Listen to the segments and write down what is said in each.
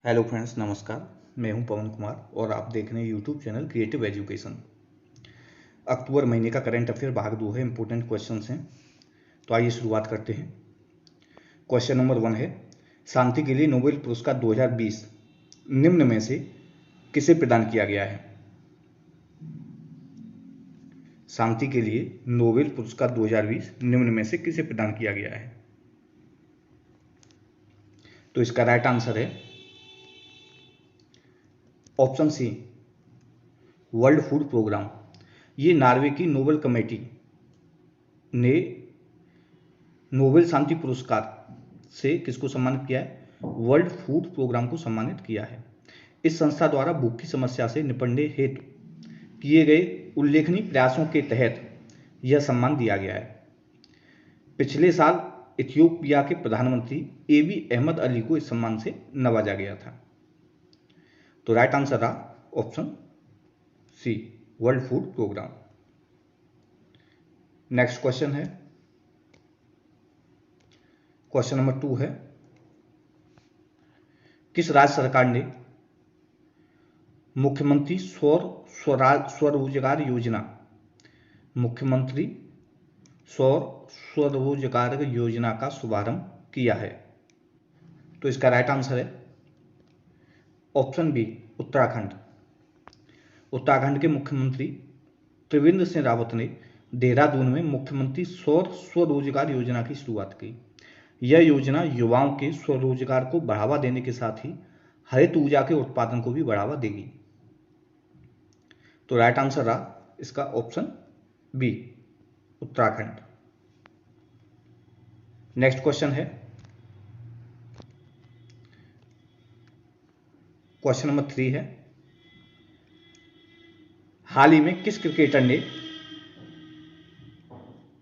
Hello friends, नमस्कार। मैं हूं पवन कुमार और आप देख रहे हैं यूट्यूब चैनल क्रिएटिव एजुकेशन। अक्टूबर महीने का करंट अफेयर भाग 2 है। इंपॉर्टेंट क्वेश्चंस हैं, तो आइए शुरुआत करते हैं। क्वेश्चन नंबर 1 है, शांति के लिए नोबेल पुरस्कार 2020 निम्न में से किसे प्रदान किया गया है? शांति के लिए नोबेल पुरस्कार 2020 निम्न में से किसे प्रदान किया गया है? तो इसका राइट आंसर है option C, world food programme. ये नॉर्वे की नोबेल कमेटी ने नोबेल शांति पुरस्कार से किसको सम्मानित किया है? वर्ल्ड फूड प्रोग्राम को सम्मानित किया है। इस संस्था द्वारा भूख की समस्या से निपटने हेतु किए गए उल्लेखनीय प्रयासों के तहत यह सम्मान दिया गया है। पिछले साल इथियोपिया के प्रधानमंत्री एबी अहमद अली को इस सम्मान से नवाजा गया था। तो राइट आंसर रहा option C, world food programme. Next question है, क्वेश्चन नंबर 2 है, किस राज्य सरकार ने मुख्यमंत्री स्वरोजगार योजना स्वरोजगार योजना का शुभारंभ किया है? तो इसका राइट आंसर है ऑप्शन बी, उत्तराखंड। उत्तराखंड के मुख्यमंत्री त्रिवेंद्र सिंह रावत ने देहरादून में मुख्यमंत्री स्वरोजगार योजना की शुरुआत की। यह योजना युवाओं के स्वरोजगार को बढ़ावा देने के साथ ही हरित ऊर्जा के उत्पादन को भी बढ़ावा देगी। तो राइट आंसर रहा इसका option B, Uttarakhand. Next question है, क्वेश्चन नंबर 3 है, हाल ही में किस क्रिकेटर ने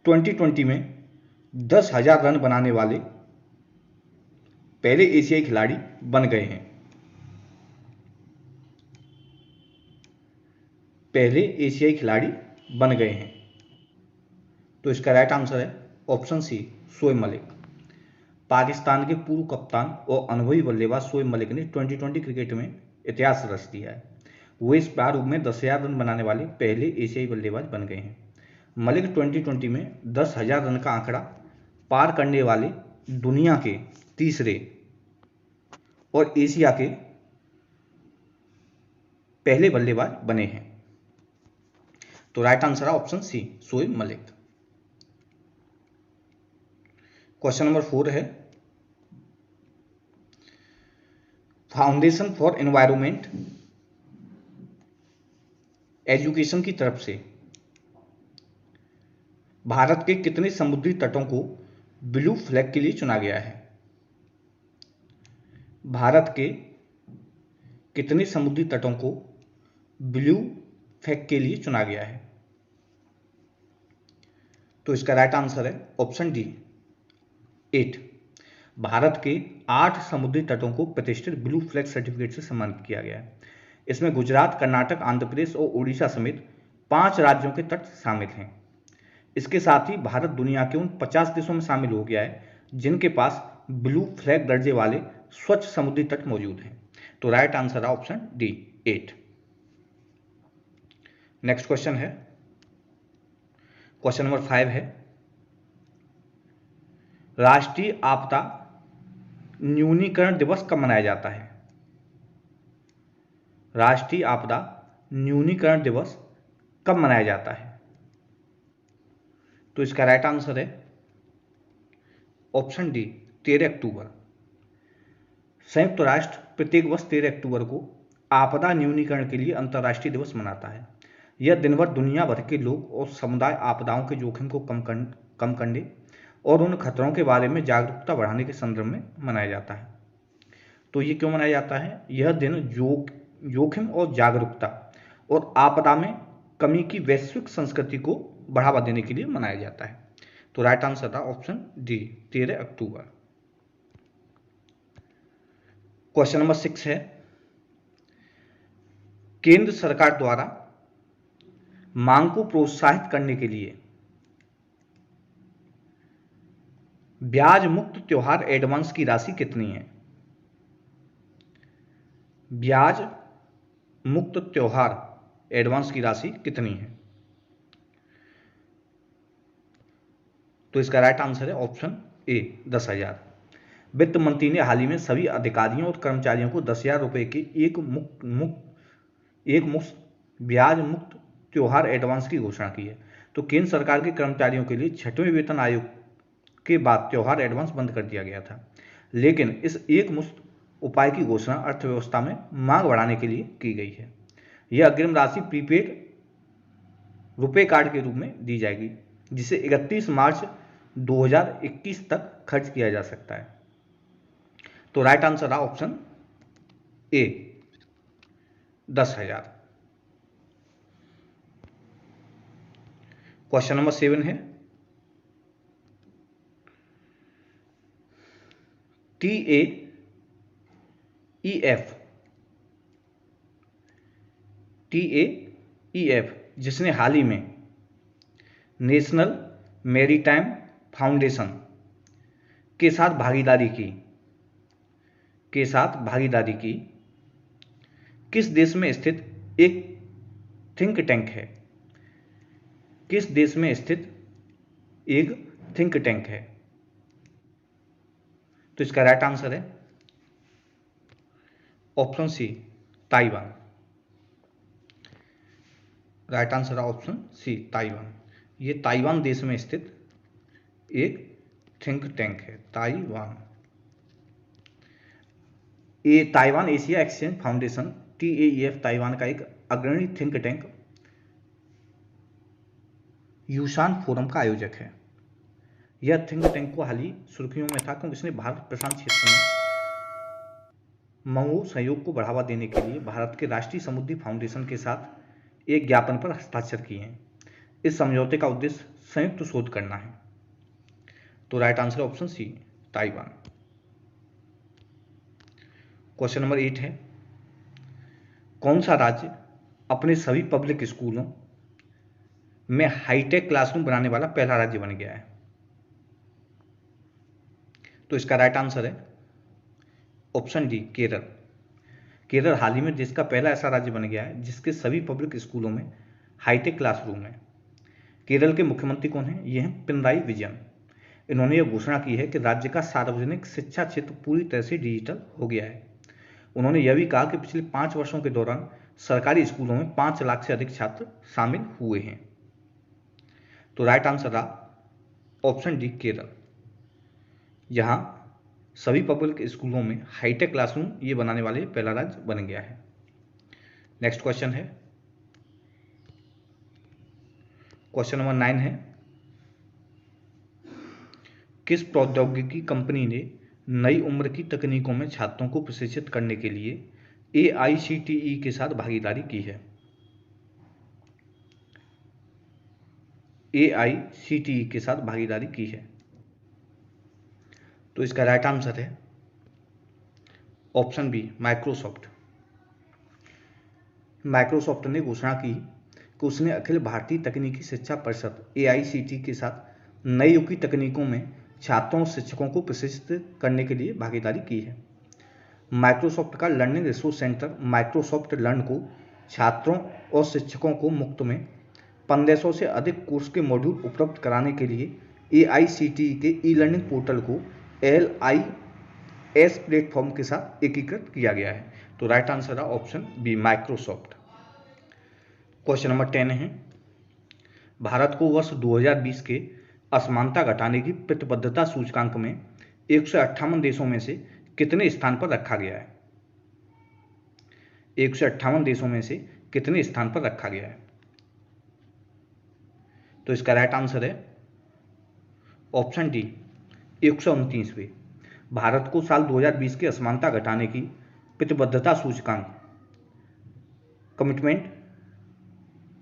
2020 में 10,000 रन बनाने वाले पहले एशियाई खिलाड़ी बन गए हैं? पहले एशियाई खिलाड़ी बन गए हैं। तो इसका राइट आंसर है ऑप्शन सी, शोएब मलिक। पाकिस्तान के पूर्व कप्तान और अनुभवी बल्लेबाज शोएब मलिक ने 2020 क्रिकेट में इतिहास रच दिया है। वो इस प्रारूप में 10,000 रन बनाने वाले पहले एशियाई बल्लेबाज बन गए हैं। मलिक 2020 में 10,000 रन का आंकड़ा पार करने वाले दुनिया के तीसरे और एशिया के पहले बल्लेबाज बने हैं। तो राइट आंसर है option C, Shoaib Malik. Question number 4 है, फाउंडेशन फॉर एनवायरनमेंट एजुकेशन की तरफ से भारत के कितने समुद्री तटों को ब्लू फ्लैग के लिए चुना गया है? भारत के कितने समुद्री तटों को ब्लू फ्लैग के लिए चुना गया है? तो इसका राइट आंसर है ऑप्शन डी, 8। भारत के 8 समुद्री तटों को प्रतिष्ठित ब्लू फ्लैग सर्टिफिकेट से सम्मानित किया गया है। इसमें गुजरात, कर्नाटक, आंध्र प्रदेश और ओडिशा समेत 5 राज्यों के तट शामिल हैं। इसके साथ ही भारत दुनिया के उन 50 देशों में शामिल हो गया है जिनके पास ब्लू फ्लैग दर्जे वाले स्वच्छ समुद्री तट मौजूद हैं। तो राइट आंसर है ऑप्शन डी, 8। नेक्स्ट क्वेश्चन है, क्वेश्चन नंबर 5 है, राष्ट्रीय आपदा न्यूनीकरण दिवस कब मनाया जाता है? राष्ट्रीय आपदा न्यूनीकरण दिवस कब मनाया जाता है? तो इसका राइट आंसर है ऑप्शन डी, 13 अक्टूबर। संयुक्त राष्ट्र प्रत्येक वर्ष 13 अक्टूबर को आपदा न्यूनीकरण के लिए अंतर्राष्ट्रीय दिवस मनाता है। यह दिन भर दुनिया भर के लोग और समुदाय आपदाओं के जोखिम को कम करने और उन खतरों के बारे में जागरूकता बढ़ाने के संदर्भ में मनाया जाता है। तो ये क्यों मनाया जाता है? यह दिन जोखिम और जागरूकता और आपदा में कमी की वैश्विक संस्कृति को बढ़ावा देने के लिए मनाया जाता है। तो राइट आंसर था ऑप्शन डी, 13 अक्टूबर। क्वेश्चन नंबर 6 है, केंद्र सरकार द्वारा मांग को प्रोत्साहित करने के लिए ब्याज मुक्त त्योहार एडवांस की राशि कितनी है? ब्याज मुक्त त्योहार एडवांस की राशि कितनी है? तो इसका राइट आंसर है ऑप्शन ए 10,000। वित्त मंत्री ने हाल ही में सभी अधिकारियों और कर्मचारियों को 10,000 रुपये के एक मुश्त ब्याज मुक्त त्योहार एडवांस की घोषणा की है। तो केंद्र सरकार के कर्मचारियों के लिए 6वें वेतन आयोग के बाद त्योहार एडवांस बंद कर दिया गया था, लेकिन इस एक मुश्त उपाय की घोषणा अर्थव्यवस्था में मांग बढ़ाने के लिए की गई है। यह अग्रिम राशि प्रीपेड रुपए कार्ड के रूप में दी जाएगी, जिसे 31 मार्च 2021 तक खर्च किया जा सकता है। तो राइट आंसर रहा ऑप्शन ए 10,000। क्वेश्चन नंबर 7 है TAEF जिसने हाल ही में नेशनल मैरीटाइम फाउंडेशन के साथ भागीदारी की किस देश में स्थित एक थिंक टैंक है? किस देश में स्थित एक थिंक टैंक है? तो इसका राइट आंसर है option C Taiwan. Right answer है ऑप्शन सी ताइवान। ये ताइवान देश में स्थित एक थिंक टैंक है, ताइवान। ये Taiwan Asia exchange foundation TAEF Taiwan का एक अग्रणी थिंक टैंक यूशान फोरम का आयोजक है। यह थिंक टैंक को हाल ही सुर्खियों में था क्योंकि इसने भारत प्रशांत क्षेत्र में मंगो सहयोग को बढ़ावा देने के लिए भारत के राष्ट्रीय समुद्री फाउंडेशन के साथ एक ज्ञापन पर हस्ताक्षर किए हैं। इस समझौते का उद्देश्य संयुक्त शोध करना है। तो right answer option C Taiwan. Question number 8 है कौन सा राज्य अपने सभी पब्लिक स्कूलों में हाईटेक क्लासरूम बनाने वाला पहला राज्य बन गया है? तो इसका राइट आंसर है ऑप्शन डी केरल। केरल हाल ही में देश का पहला ऐसा राज्य बन गया है जिसके सभी पब्लिक स्कूलों में हाईटेक क्लासरूम है। केरल के मुख्यमंत्री कौन हैं? ये हैं पिनराई विजयन। इन्होंने यह घोषणा की है कि राज्य का सार्वजनिक शिक्षा क्षेत्र पूरी तरह से डिजिटल हो गया है। उन्होंने यह भी कहा कि पिछले 5 वर्षों के दौरान सरकारी स्कूलों में 5 लाख से अधिक छात्र शामिल हुए हैं। तो राइट आंसर रहा ऑप्शन डी केरल। यहां सभी पब्लिक स्कूलों में हाईटेक क्लासरूम ये बनाने वाले पहला राज्य बन गया है। नेक्स्ट क्वेश्चन है क्वेश्चन नंबर 9 है किस प्रौद्योगिकी कंपनी ने नई उम्र की तकनीकों में छात्रों को प्रशिक्षित करने के लिए AICTE के साथ भागीदारी की है? AICTE के साथ भागीदारी की है। तो इसका राइट आंसर है ऑप्शन बी माइक्रोसॉफ्ट। माइक्रोसॉफ्ट ने घोषणा की कि उसने अखिल भारतीय तकनीकी शिक्षा परिषद AICTE के साथ नई युग की तकनीकों में छात्रों और शिक्षकों को प्रशिक्षित करने के लिए भागीदारी की है। माइक्रोसॉफ्ट का learning resource centre Microsoft learn को छात्रों और शिक्षकों को मुफ्त में 1500 से अधिक कोर्स के मॉड्यूल उपलब्ध कराने के लिए AICTE के ई-लर्निंग पोर्टल को LIS प्लेटफॉर्म के साथ एकीकृत किया गया है। तो राइट आंसर है option B Microsoft. Question number 10 है भारत को वर्ष 2020 के असमानता घटाने की प्रतिबद्धता सूचकांक में 158 देशों में से कितने स्थान पर रखा गया है? 158 देशों में से कितने स्थान पर रखा गया है? तो इसका राइट आंसर है ऑप्शन डी 129वें। भारत को साल 2020 के असमानता घटाने की प्रतिबद्धता सूचकांक commitment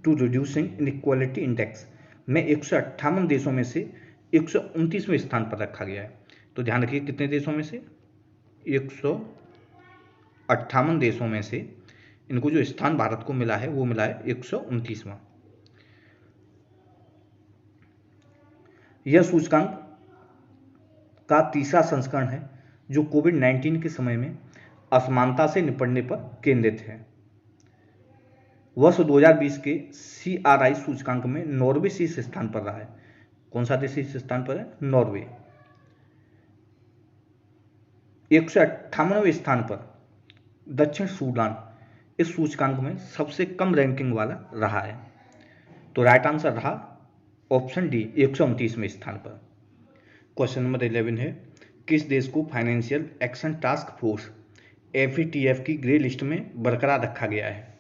to reducing inequality index में 158 देशों में से 129वें स्थान पर रखा गया है। तो ध्यान रखिए कितने देशों में से 158 देशों में से इनको जो स्थान भारत को मिला है वो मिला है 129वां। यह सूचकांक का तीसरा संस्करण है जो कोविड-19 के समय में असमानता से निपटने पर केंद्रित है। वर्ष 2020 के CRI सूचकांक में नॉर्वे शीर्ष स्थान पर रहा है। कौन सा देश शीर्ष स्थान पर है? नॉर्वे। 198वें स्थान पर दक्षिण सूडान इस सूचकांक में सबसे कम रैंकिंग वाला रहा है। तो राइट आंसर रहा ऑप्शन डी, 129वें स्थान पर। क्वेश्चन नंबर 11 है, किस देश को financial action task force FATF की ग्रे लिस्ट में बरकरार रखा गया है?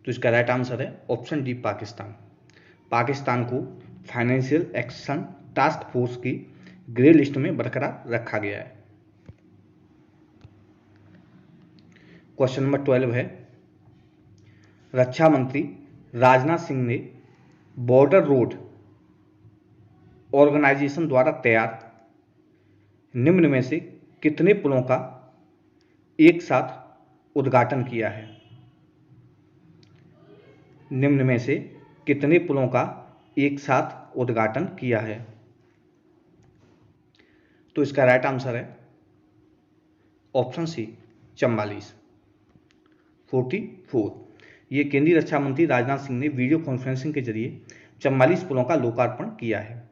तो इसका राइट आंसर है ऑप्शन डी, पाकिस्तान। पाकिस्तान को फाइनेंशियल एक्शन टास्क फोर्स की ग्रे लिस्ट में बरकरार रखा गया है। क्वेश्चन नंबर 12 है, रक्षा मंत्री राजनाथ सिंह ने बॉर्डर रोड ऑर्गेनाइजेशन द्वारा तैयार निम्न में से कितने पुलों का एक साथ उद्घाटन किया है? निम्न में से कितने पुलों का एक साथ उद्घाटन किया है? तो इसका राइट आंसर है ऑप्शन सी, 44। ये केंद्रीय रक्षा मंत्री राजनाथ सिंह ने वीडियो कॉन्फ्रेंसिंग के जरिए 44 पुलों का लोकार्पण किया है।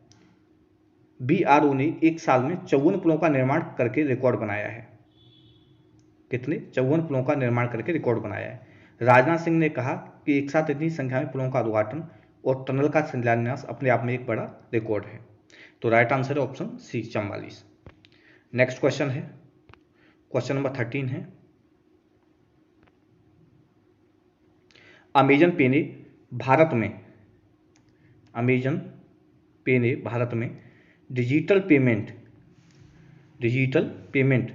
BRO ने एक साल में 54 पुलों का निर्माण करके रिकॉर्ड बनाया है। कितने? 54 पुलों का निर्माण करके रिकॉर्ड बनाया है। राजनाथ सिंह ने कहा कि एक साथ इतनी संख्या में पुलों का उद्घाटन और टनल का शिलान्यास अपने आप में एक बड़ा रिकॉर्ड है। तो राइट आंसर है ऑप्शन सी, 44। नेक्स्ट क्वेश्चन है, क्वेश्चन नंबर 13 है, अमेजन पे ने भारत में डिजिटल पेमेंट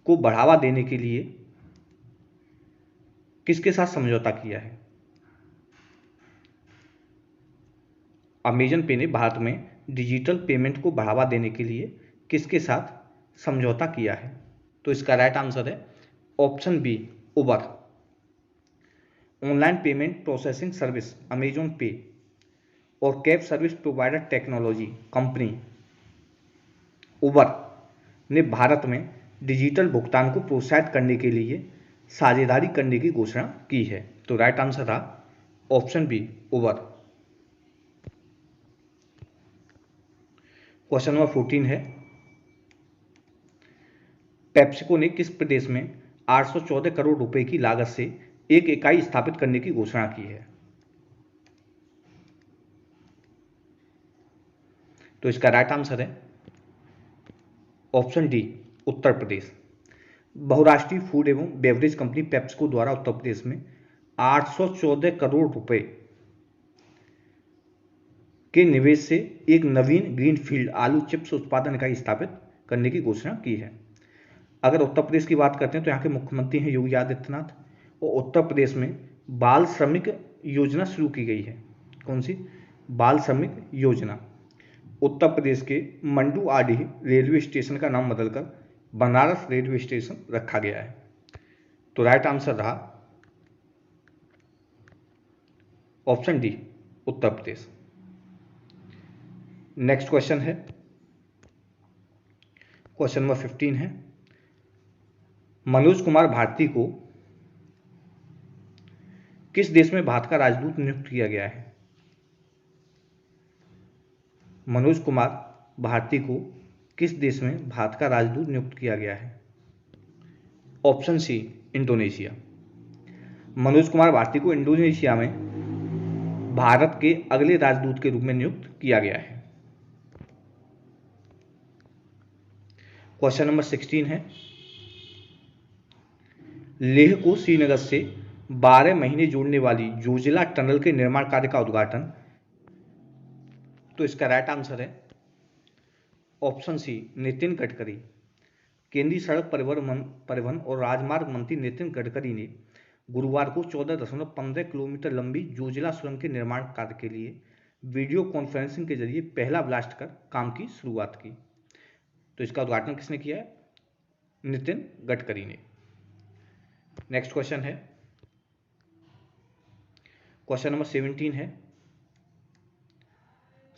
को बढ़ावा देने के लिए किसके साथ समझौता किया है? अमेजन पे ने भारत में डिजिटल पेमेंट को बढ़ावा देने के लिए किसके साथ समझौता किया है? तो इसका राइट आंसर है option B, Uber. Online payment processing service Amazon Pay और cab service provider technology company Uber ने भारत में डिजिटल भुगतान को प्रोत्साहित करने के लिए साझेदारी करने की घोषणा की है। तो राइट आंसर रहा ऑप्शन बी, उबर। क्वेश्चन नंबर 14 है, पेप्सिको ने किस प्रदेश में 814 करोड़ रुपए की लागत से एक इकाई स्थापित करने की घोषणा की है? तो इसका राइट आंसर है ऑप्शन डी, उत्तर प्रदेश। बहुराष्ट्रीय फूड एवं बेवरेज कंपनी पेप्सिको द्वारा उत्तर प्रदेश में 814 करोड़ रुपए के निवेश से एक नवीन ग्रीनफील्ड आलू चिप्स उत्पादन इकाई स्थापित करने की घोषणा की है। अगर उत्तर प्रदेश की बात करते हैं तो यहाँ के मुख्यमंत्री हैं योगी आदित्यनाथ, और उत्तर प्रदेश में बाल श्रमिक योजना शुरू की गई है। कौन सी? बाल श्रमिक योजना। उत्तर प्रदेश के मंडुआडीह रेलवे स्टेशन का नाम बदलकर बनारस रेलवे स्टेशन रखा गया है। तो राइट आंसर रहा option D, Uttar Pradesh. Next question है, क्वेश्चन नंबर 15 है, मनोज कुमार भारती को किस देश में भारत का राजदूत नियुक्त किया गया है? मनोज कुमार भारती को किस देश में भारत का राजदूत नियुक्त किया गया है? Option C, Indonesia. Manoj Kumar Bharati को इंडोनेशिया में भारत के अगले राजदूत के रूप में नियुक्त किया गया है। क्वेश्चन नंबर 16 है, लेह को श्रीनगर से 12 महीने जोड़ने वाली जोजिला टनल के निर्माण कार्य का उद्घाटन। तो इसका राइट आंसर है ऑप्शन सी, नितिन गडकरी। केंद्रीय सड़क परिवहन और राजमार्ग मंत्री नितिन गडकरी ने गुरुवार को 14.15 किलोमीटर लंबी जोजिला सुरंग के निर्माण कार्य के लिए वीडियो कॉन्फ्रेंसिंग के जरिए पहला ब्लास्ट कर काम की शुरुआत की। तो इसका उद्घाटन किसने किया है? नितिन गडकरी ने। नेक्स्ट क्वेश्चन है, क्वेश्चन नंबर 17 है,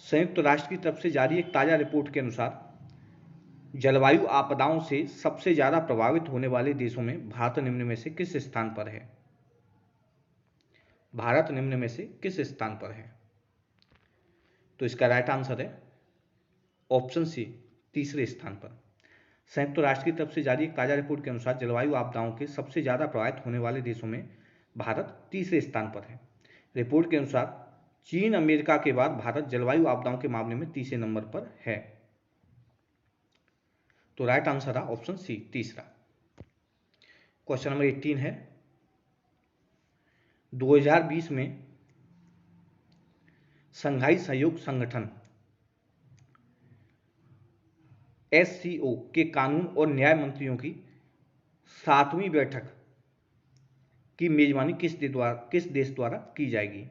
संयुक्त राष्ट्र की तरफ से जारी एक ताजा रिपोर्ट के अनुसार 2022 में 1 करोड़ 50 लाख से अधिक लोग दुनिया में पेट के कैंसर से मरने की संभावना है। जलवायु आपदाओं से सबसे ज्यादा प्रभावित होने वाले देशों में भारत निम्न में से किस स्थान पर है? भारत निम्न में से किस स्थान पर है? तो इसका राइट आंसर है ऑप्शन सी, तीसरे स्थान पर। संयुक्त राष्ट्र की तरफ से जारी एक ताजा रिपोर्ट के अनुसार जलवायु आपदाओं के सबसे ज्यादा प्रभावित होने वाले देशों में भारत तीसरे स्थान पर है। रिपोर्ट के अनुसार चीन अमेरिका के बाद भारत जलवायु आपदाओं के मामले में तीसरे नंबर पर है। तो राइट आंसर है ऑप्शन सी, तीसरा। क्वेश्चन नंबर 18 है, 2020 में संघाई सहयोग संगठन SCO के कानून और न्याय मंत्रियों की 7वीं बैठक की मेजबानी किस देश द्वारा की जाएगी?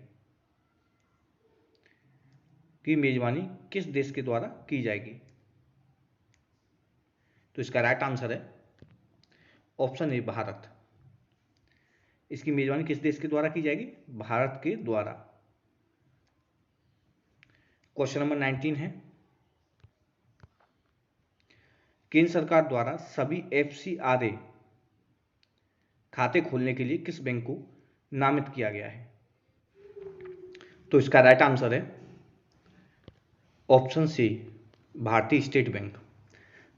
की मेजबानी किस देश के द्वारा की जाएगी? तो इसका राइट आंसर है ऑप्शन ए, भारत। इसकी मेजबानी किस देश के द्वारा की जाएगी? भारत के द्वारा। क्वेश्चन नंबर 19 है, केंद्र सरकार द्वारा सभी FCRA खाते खोलने के लिए किस बैंक को नामित किया गया है? तो इसका राइट आंसर है ऑप्शन सी, भारतीय स्टेट बैंक।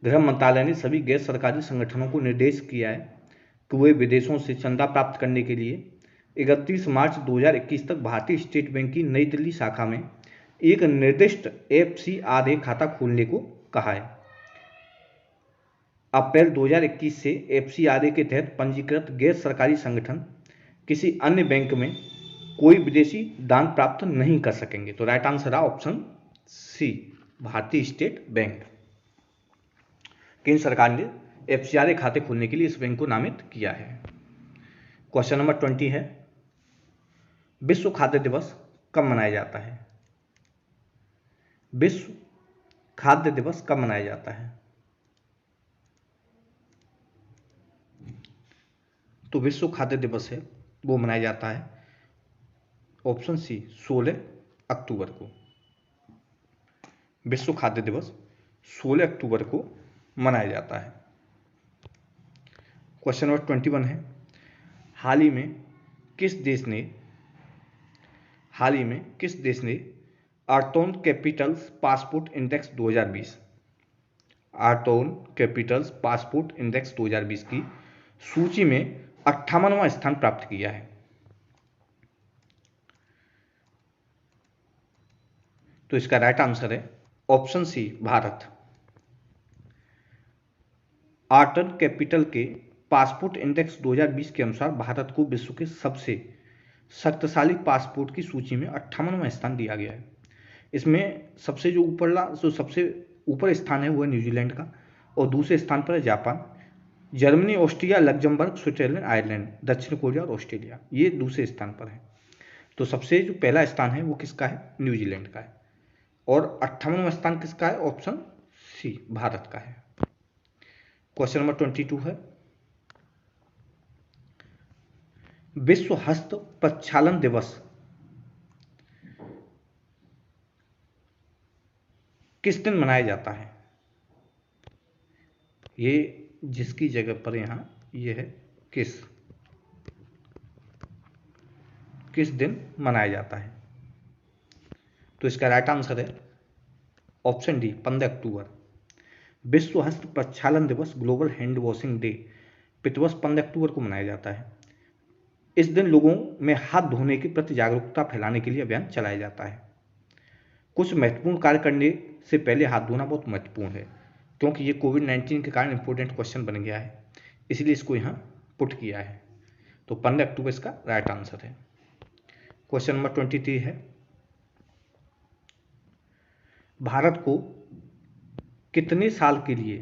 गृह मंत्रालय ने सभी गैर सरकारी संगठनों को निर्देश किया है कि वे विदेशों से चंदा प्राप्त करने के लिए 31 मार्च 2021 तक भारतीय स्टेट बैंक की नई दिल्ली शाखा में एक निर्दिष्ट FCRA खाता खोलने को कहा है। अप्रैल 2021 से FCRA के तहत पंजीकृत गैर सरकारी संगठन किसी अन्य बैंक में कोई विदेशी दान प्राप्त नहीं कर सकेंगे। तो राइट आंसर है ऑप्शन सी, भारतीय स्टेट बैंक। केंद्र सरकार ने FCRA खाते खोलने के लिए इस बैंक को नामित किया है। क्वेश्चन नंबर 20 है, विश्व खाद्य दिवस कब मनाया जाता है? विश्व खाद्य दिवस कब मनाया जाता है? तो विश्व खाद्य दिवस है वो मनाया जाता है ऑप्शन सी, 16 अक्टूबर को। विश्व खाद्य दिवस 16 अक्टूबर को मनाया जाता है। क्वेश्चन नंबर 21 है, हाल ही में किस देश ने Arton Capital's Passport Index 2020 Arton Capital's Passport Index 2020 की सूची में 58वां स्थान प्राप्त किया है? तो इसका राइट आंसर है ऑप्शन सी, भारत। आर्टन कैपिटल के पासपोर्ट इंडेक्स 2020 के अनुसार भारत को विश्व के सबसे शक्तिशाली पासपोर्ट की सूची में 58वां स्थान दिया गया है। इसमें सबसे ऊपर स्थान है वो है न्यूजीलैंड का, और दूसरे स्थान पर है Japan, Germany, Austria, Luxembourg, Switzerland, Ireland, दक्षिण कोरिया और ऑस्ट्रेलिया, ये दूसरे स्थान पर है। तो सबसे जो पहला स्थान है वो किसका है? न्यूजीलैंड का है। और 58वां स्थान किसका है? ऑप्शन सी, भारत का है। क्वेश्चन नंबर 22 है, विश्व हस्त प्रक्षालन दिवस किस दिन मनाया जाता है? ये जिसकी जगह पर यहां ये है किस दिन मनाया जाता है? तो इसका राइट आंसर है ऑप्शन डी, 15 अक्टूबर। विश्व हस्त प्रक्षालन दिवस, ग्लोबल हैंड वॉशिंग डे, प्रतिवर्ष 15 अक्टूबर को मनाया जाता है। इस दिन लोगों में हाथ धोने के प्रति जागरूकता फैलाने के लिए अभियान चलाया जाता है। कुछ महत्वपूर्ण कार्य करने से पहले हाथ धोना बहुत महत्वपूर्ण है, क्योंकि ये कोविड-19 के कारण इंपॉर्टेंट क्वेश्चन बन गया है, इसलिए इसको यहाँ पुट किया है। तो 15 अक्टूबर इसका राइट आंसर है। क्वेश्चन नंबर 23 है, भारत को कितने साल के लिए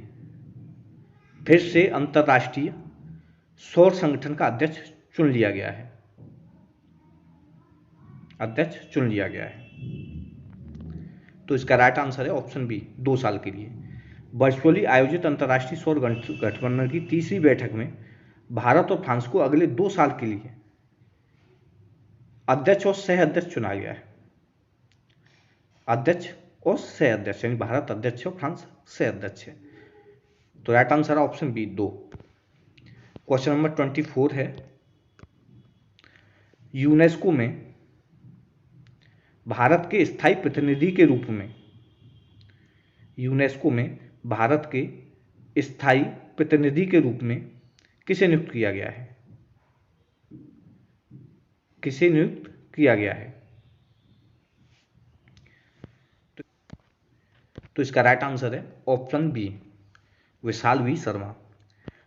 फिर से अंतर्राष्ट्रीय सौर संगठन का अध्यक्ष चुन लिया गया है? तो इसका राइट आंसर है ऑप्शन बी, 2 साल के लिए। वर्चुअली आयोजित अंतर्राष्ट्रीय सौर गठबंधन की तीसरी बैठक में भारत और फ्रांस को अगले 2 साल के लिए अध्यक्ष और सह अध्यक्ष चुना गया है। अध्यक्ष और सह अध्यक्ष, यानी भारत अध्यक्ष और फ्रांस सह अध्यक्ष है। तो राइट आंसर है ऑप्शन बी 2। क्वेश्चन नंबर 24 है, यूनेस्को में भारत के स्थायी प्रतिनिधि के रूप में, यूनेस्को में भारत के स्थायी प्रतिनिधि के रूप में किसे नियुक्त किया गया है? किसे नियुक्त किया गया है? तो इसका राइट आंसर है option B, Vishal V Sharma.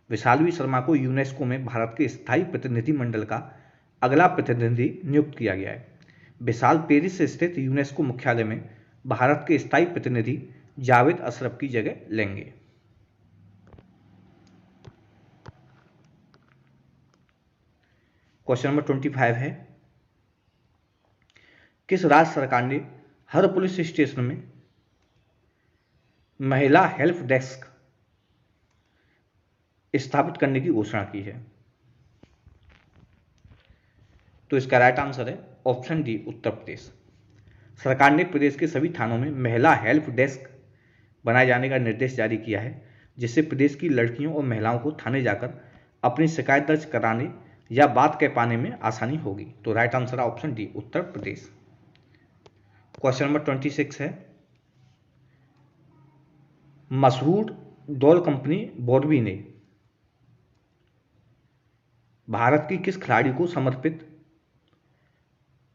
Vishal V Sharma को यूनेस्को में भारत के स्थायी प्रतिनिधि मंडल का अगला प्रतिनिधि नियुक्त किया गया है। विशाल पेरिस स्थित यूनेस्को मुख्यालय में भारत के स्थायी प्रतिनिधि जावेद अशरफ की जगह लेंगे। क्वेश्चन नंबर 25 है, किस राज्य सरकार ने हर पुलिस स्टेशन में महिला हेल्प डेस्क स्थापित करने की घोषणा की है? तो इसका राइट आंसर है ऑप्शन डी, उत्तर प्रदेश। सरकार ने प्रदेश के सभी थानों में महिला हेल्प डेस्क बनाए जाने का निर्देश जारी किया है, जिससे प्रदेश की लड़कियों और महिलाओं को थाने जाकर अपनी शिकायत दर्ज कराने या बात कह पाने में आसानी होगी। तो राइट आंसर है option D, Uttar Pradesh. Question number 26 है, मशहूर डॉल कंपनी बॉर्बी ने भारत की किस खिलाड़ी को समर्पित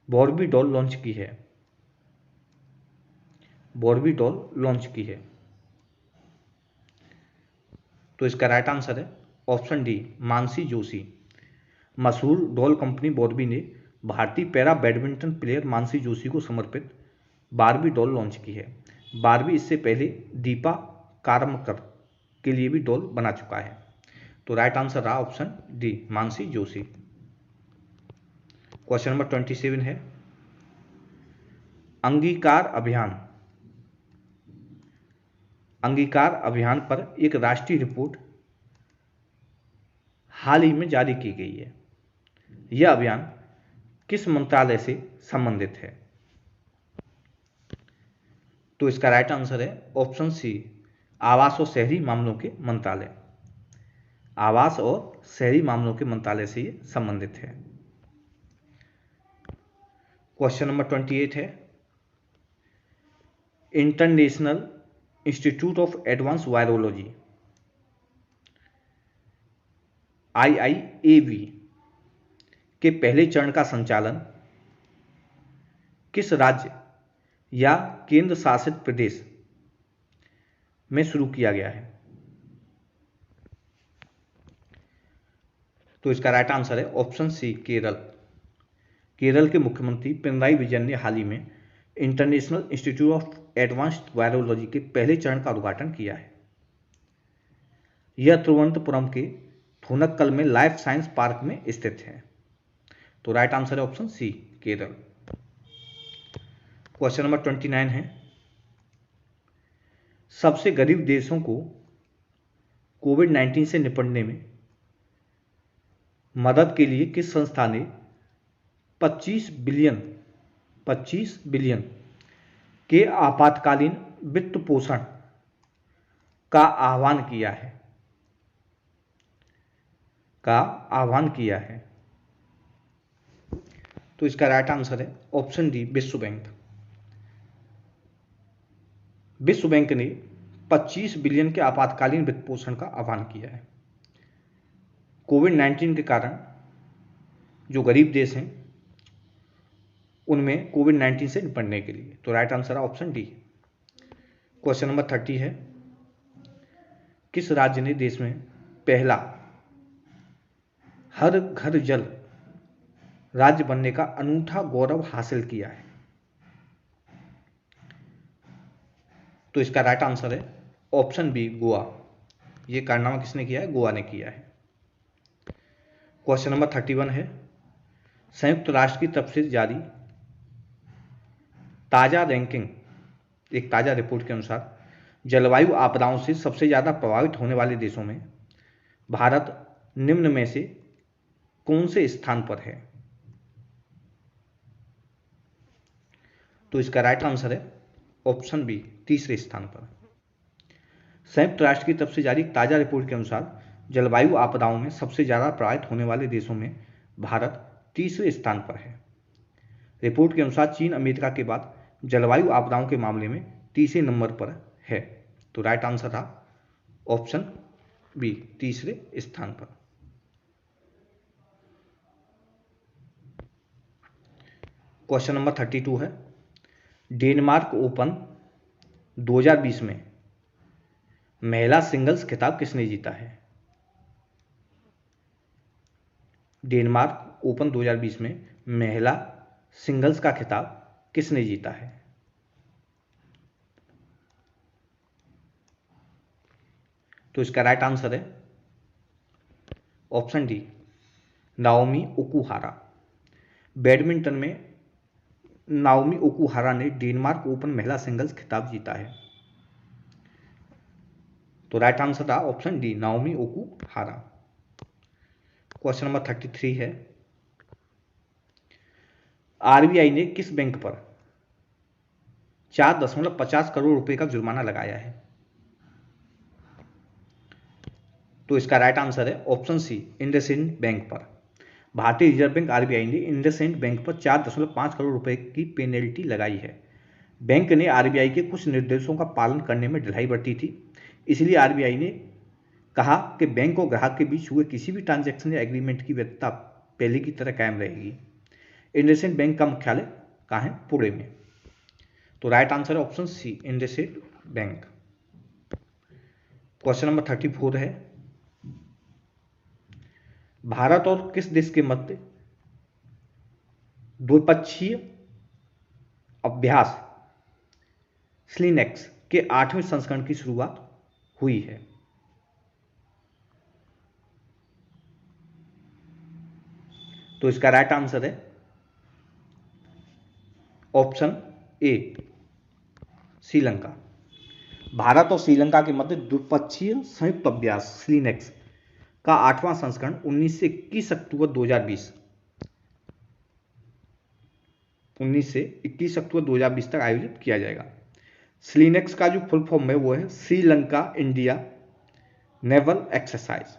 बॉर्बी डॉल लॉन्च की है? बॉर्बी डॉल लॉन्च की है। तो इसका राइट आंसर है ऑप्शन डी, मानसी जोशी। मशहूर डॉल कंपनी बॉर्बी ने भारतीय para badminton player Mansi Joshi को समर्पित बारबी डॉल लॉन्च की है। बारबी इससे पहले दीपा कारमकर के लिए भी डॉल बना चुका है। तो राइट आंसर रहा option D, Mansi Joshi. Question number 27 है, अंगीकार अभियान पर एक राष्ट्रीय रिपोर्ट हाल ही में जारी की गई है। यह अभियान किस मंत्रालय से संबंधित है? तो इसका राइट आंसर है ऑप्शन सी, आवास और शहरी मामलों के मंत्रालय। आवास और शहरी मामलों के मंत्रालय से यह संबंधित है। क्वेश्चन नंबर 28 है, international institute of advance virology IIAV के पहले चरण का संचालन किस राज्य या केंद्र शासित प्रदेश में शुरू किया गया है? तो इसका राइट आंसर है ऑप्शन सी, केरल। केरल के मुख्यमंत्री पिनराई विजयन ने हाल ही में international institute of advanced virology के पहले चरण का उद्घाटन किया है। यह तिरुवनंतपुरम के थोनक्कल में लाइफ साइंस पार्क में स्थित है। तो राइट आंसर है option C, Kerala. Question number 29 है, सबसे गरीब देशों को कोविड-19 से निपटने में मदद के लिए किस संस्था ने 25 बिलियन के आपातकालीन वित्त पोषण का आह्वान किया है? तो इसका राइट आंसर है ऑप्शन डी, विश्व बैंक। विश्व बैंक ने 25 बिलियन के आपातकालीन वित्त पोषण का आह्वान किया है कोविड-19 के कारण। जो गरीब देश हैं उनमें कोविड-19 से निपटने के लिए। तो राइट आंसर है ऑप्शन डी। क्वेश्चन नंबर 30 है, किस राज्य ने देश में पहला हर घर जल राज्य बनने का अनूठा गौरव हासिल किया है? तो इसका राइट आंसर है ऑप्शन बी, गोवा। यह कारनामा किसने किया है? गोवा ने किया है। क्वेश्चन नंबर 31 है, संयुक्त राष्ट्र की तरफ से जारी ताजा रैंकिंग, एक ताजा रिपोर्ट के अनुसार जलवायु आपदाओं से सबसे ज्यादा प्रभावित होने वाले देशों में भारत निम्न में से कौन से स्थान पर है? तो इसका राइट आंसर है ऑप्शन बी, तीसरे स्थान पर। संयुक्त राष्ट्र की तरफ से जारी एक ताज़ा रिपोर्ट के अनुसार जलवायु आपदाओं में सबसे ज़्यादा प्रभावित होने वाले देशों में भारत तीसरे स्थान पर है। रिपोर्ट के अनुसार चीन अमेरिका के बाद जलवायु आपदाओं के मामले में तीसरे नंबर पर है। तो राइट आंसर था ऑप्शन बी, तीसरे स्थान पर। क्वेश्चन नंबर 32 है, डेनमार्क ओपन 2020 में महिला सिंगल्स खिताब किसने जीता है? डेनमार्क ओपन 2020 में महिला सिंगल्स का खिताब किसने जीता है? तो इसका राइट आंसर है option D, Naomi Okuhara. Badminton में नाओमी ओकुहारा ने डेनमार्क ओपन महिला सिंगल्स खिताब जीता है। तो राइट आंसर था option D, Naomi Okuhara. Question number 33 है, आरबीआई ने किस बैंक पर 4.50 करोड़ रुपए का जुर्माना लगाया है? तो इसका राइट आंसर है ऑप्शन सी, इंडसइंड बैंक पर। भारतीय रिजर्व बैंक आरबीआई ने इंडसइंड बैंक पर 4.5 करोड़ रुपए की पेनल्टी लगाई है। बैंक ने आरबीआई के कुछ निर्देशों का पालन करने में ढिलाई बरती थी, इसलिए आरबीआई ने कहा कि बैंक और ग्राहक के बीच हुए किसी भी ट्रांजैक्शन या एग्रीमेंट की वैधता पहले की तरह कायम रहेगी। इंडसइंड बैंक का मुख्यालय कहाँ है? पुणे में। तो राइट आंसर है option C, IndusInd bank. Question number 34 है, भारत और किस देश के मध्य द्विपक्षीय अभ्यास स्लिनेक्स के 8वें संस्करण की शुरुआत हुई है? तो इसका राइट आंसर है ऑप्शन ए, श्रीलंका। भारत और श्रीलंका के मध्य द्विपक्षीय संयुक्त अभ्यास स्लिनेक्स का 8वां संस्करण 19 से 21 अक्टूबर 2020 तक आयोजित किया जाएगा। स्लिनेक्स का जो फुल फॉर्म है वो है Sri Lanka India naval exercise.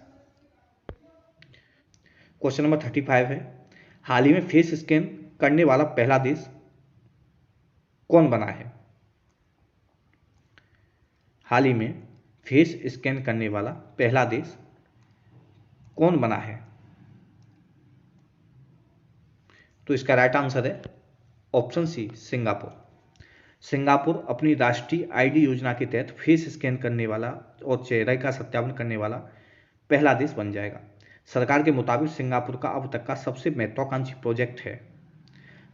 Question number 35 है, हाल ही में फेस स्कैन करने वाला पहला देश कौन बना है? हाल ही में फेस स्कैन करने वाला पहला देश कौन बना है? तो इसका राइट आंसर है ऑप्शन सी, सिंगापुर। सिंगापुर अपनी राष्ट्रीय आईडी योजना के तहत फेस स्कैन करने वाला और चेहरे का सत्यापन करने वाला पहला देश बन जाएगा। सरकार के मुताबिक सिंगापुर का अब तक का सबसे महत्वाकांक्षी प्रोजेक्ट है।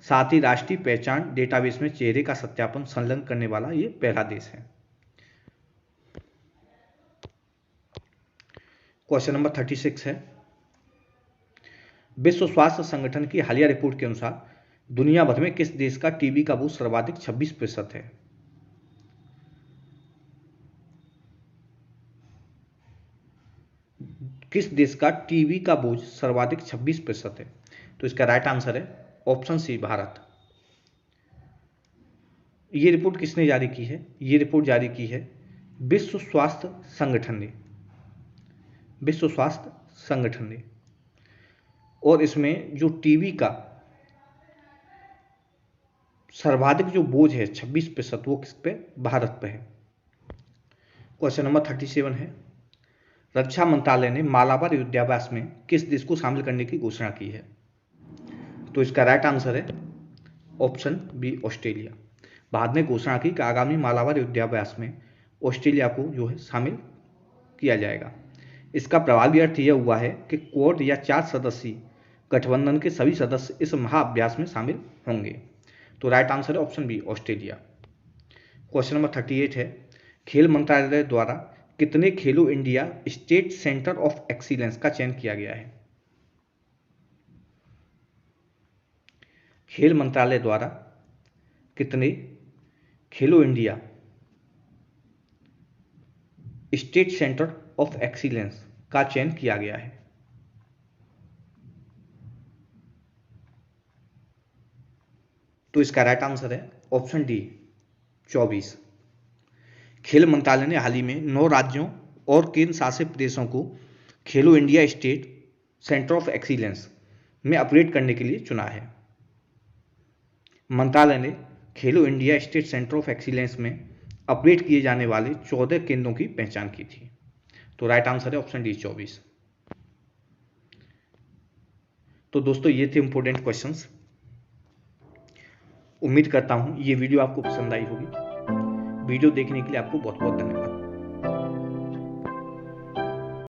साथ ही राष्ट्रीय पहचान डेटाबेस में चेहरे का सत्यापन संलग्न करने वाला ये पहला देश है। क्वेश्चन नंबर 36 है, विश्व स्वास्थ्य संगठन की हालिया रिपोर्ट के अनुसार दुनिया भर में किस देश का टीबी का बोझ सर्वाधिक 26% है? किस देश का टीबी का बोझ सर्वाधिक 26% है? तो इसका राइट आंसर है ऑप्शन सी, भारत। ये रिपोर्ट किसने जारी की है? ये रिपोर्ट जारी की है विश्व स्वास्थ्य संगठन ने। विश्व स्वास्थ्य संगठन ने। और इसमें जो टीबी का सर्वाधिक जो बोझ है 26%, वो किस पे? भारत पे है। क्वेश्चन नंबर 37 है, रक्षा मंत्रालय ने मालाबार युद्धाभ्यास में किस देश को शामिल करने की घोषणा की है? तो इसका राइट आंसर है ऑप्शन बी, ऑस्ट्रेलिया। भारत ने घोषणा की कि आगामी मालाबार युद्धाभ्यास में ऑस्ट्रेलिया को जो है शामिल किया जाएगा। इसका प्रभावी अर्थ यह हुआ है कि क्वाड या 4 सदस्यीय गठबंधन के सभी सदस्य इस महाअभ्यास में शामिल होंगे। तो राइट आंसर है option B, Australia. Question number 38 है, खेल मंत्रालय द्वारा कितने Khelo India state centre of excellence का चयन किया गया है? खेल मंत्रालय द्वारा कितने Khelo India state centre of excellence का चयन किया गया है? तो इसका राइट आंसर है ऑप्शन डी, 24। खेल मंत्रालय ने हाल ही में 9 राज्यों और केंद्र शासित प्रदेशों को खेलो India state centre of excellence में अपग्रेड करने के लिए चुना है। मंत्रालय ने खेलो India state centre of excellence में अपग्रेड किए जाने वाले 14 केंद्रों की पहचान की थी। तो राइट आंसर है ऑप्शन डी 24। तो दोस्तों ये थे इंपॉर्टेंट क्वेश्चंस। उम्मीद करता हूं ये वीडियो आपको पसंद आई होगी। वीडियो देखने के लिए आपको बहुत बहुत धन्यवाद।